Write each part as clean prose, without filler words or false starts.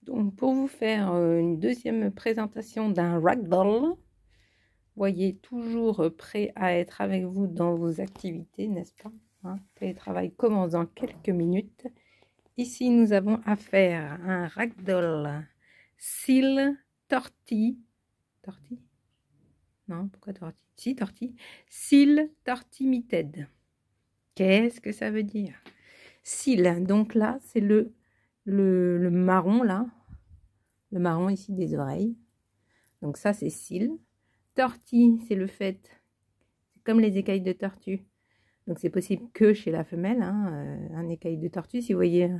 Donc, pour vous faire une deuxième présentation d'un ragdoll, voyez, toujours prêt à être avec vous dans vos activités, n'est-ce pas? Télétravail commence dans quelques minutes. Ici, nous avons affaire à un ragdoll Seal Tortie. Tortie? Non, pourquoi tortie? Si, tortie. Seal Tortie-Mitted. Qu'est-ce que ça veut dire? Seal, donc là, c'est le marron, là. Le marron ici des oreilles. Donc ça, c'est cils. Tortie, c'est le fait, c'est comme les écailles de tortue. Donc c'est possible que chez la femelle, un écaille de tortue. Si vous voyez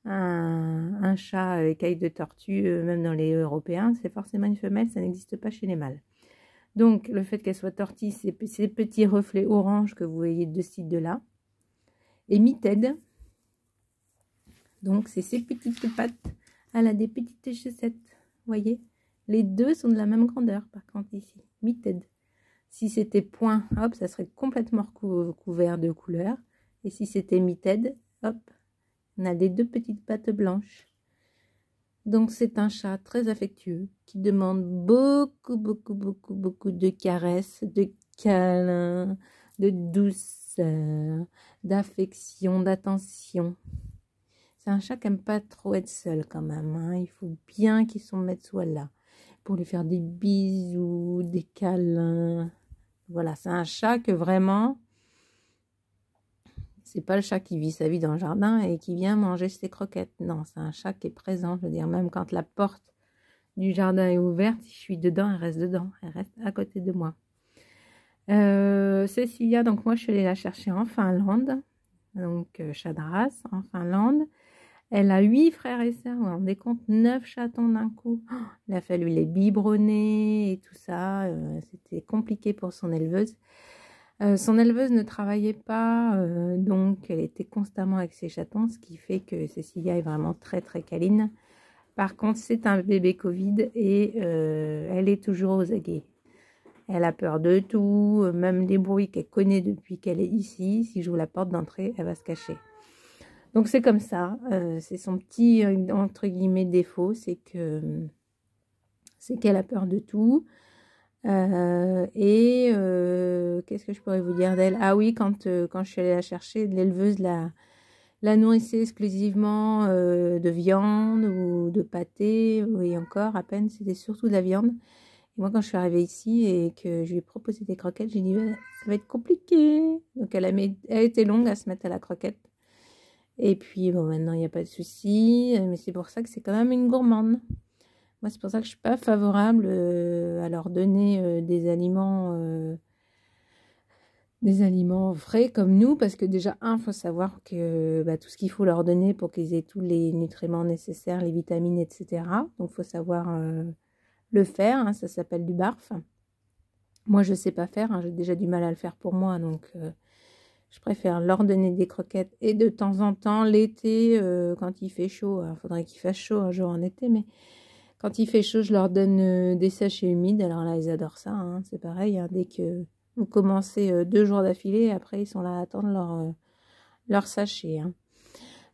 un chat écaille de tortue, même dans les Européens, c'est forcément une femelle, ça n'existe pas chez les mâles. Donc le fait qu'elle soit tortille, c'est ces petits reflets orange que vous voyez de ci, de là. Et mitted, donc c'est ces petites pattes. Elle a des petites chaussettes, voyez. Les deux sont de la même grandeur, par contre, ici. Mitted. Si c'était point, hop, ça serait complètement couvert de couleur. Et si c'était mitted, hop, on a les deux petites pattes blanches. Donc, c'est un chat très affectueux qui demande beaucoup de caresses, de câlins, de douceur, d'affection, d'attention. C'est un chat qui n'aime pas trop être seul quand même. Il faut bien qu'il son maître soit là pour lui faire des bisous, des câlins. Voilà, c'est un chat que vraiment, c'est pas le chat qui vit sa vie dans le jardin et qui vient manger ses croquettes. Non, c'est un chat qui est présent. Je veux dire, même quand la porte du jardin est ouverte, si je suis dedans, elle reste dedans. Elle reste à côté de moi. Cécilia, donc moi je suis allée la chercher en Finlande. Donc chat de race en Finlande. Elle a 8 frères et sœurs, on rendez compte, 9 chatons d'un coup. Oh, il a fallu les biberonner et tout ça. C'était compliqué pour son éleveuse. Son éleveuse ne travaillait pas, donc elle était constamment avec ses chatons, ce qui fait que Cécilia est vraiment très câline. Par contre, c'est un bébé Covid et elle est toujours aux aguets. Elle a peur de tout, même les bruits qu'elle connaît depuis qu'elle est ici. Si j'ouvre la porte d'entrée, elle va se cacher. Donc c'est comme ça, c'est son petit entre guillemets défaut, c'est qu'elle a peur de tout. Qu'est-ce que je pourrais vous dire d'elle? Ah oui, quand je suis allée la chercher, l'éleveuse la nourrissait exclusivement de viande ou de pâté, et encore à peine, c'était surtout de la viande. Et moi quand je suis arrivée ici et que je lui ai proposé des croquettes, j'ai dit ça va être compliqué. Donc elle était longue à se mettre à la croquette. Et puis, bon, maintenant, il n'y a pas de souci. Mais c'est pour ça que c'est quand même une gourmande. Moi, c'est pour ça que je ne suis pas favorable à leur donner des aliments frais comme nous. Parce que déjà, il faut savoir que tout ce qu'il faut leur donner pour qu'ils aient tous les nutriments nécessaires, les vitamines, etc. Donc, il faut savoir le faire. Ça s'appelle du barf. Moi, je ne sais pas faire. J'ai déjà du mal à le faire pour moi. Donc... je préfère leur donner des croquettes et de temps en temps, l'été, quand il fait chaud, il faudrait qu'il fasse chaud un jour en été, mais quand il fait chaud, je leur donne des sachets humides. Alors là, ils adorent ça, c'est pareil, dès que vous commencez 2 jours d'affilée, après ils sont là à attendre leur sachet.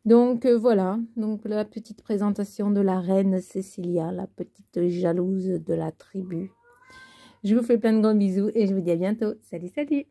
Donc voilà, donc la petite présentation de la reine Cécilia, la petite jalouse de la tribu. Je vous fais plein de gros bisous et je vous dis à bientôt. Salut, salut!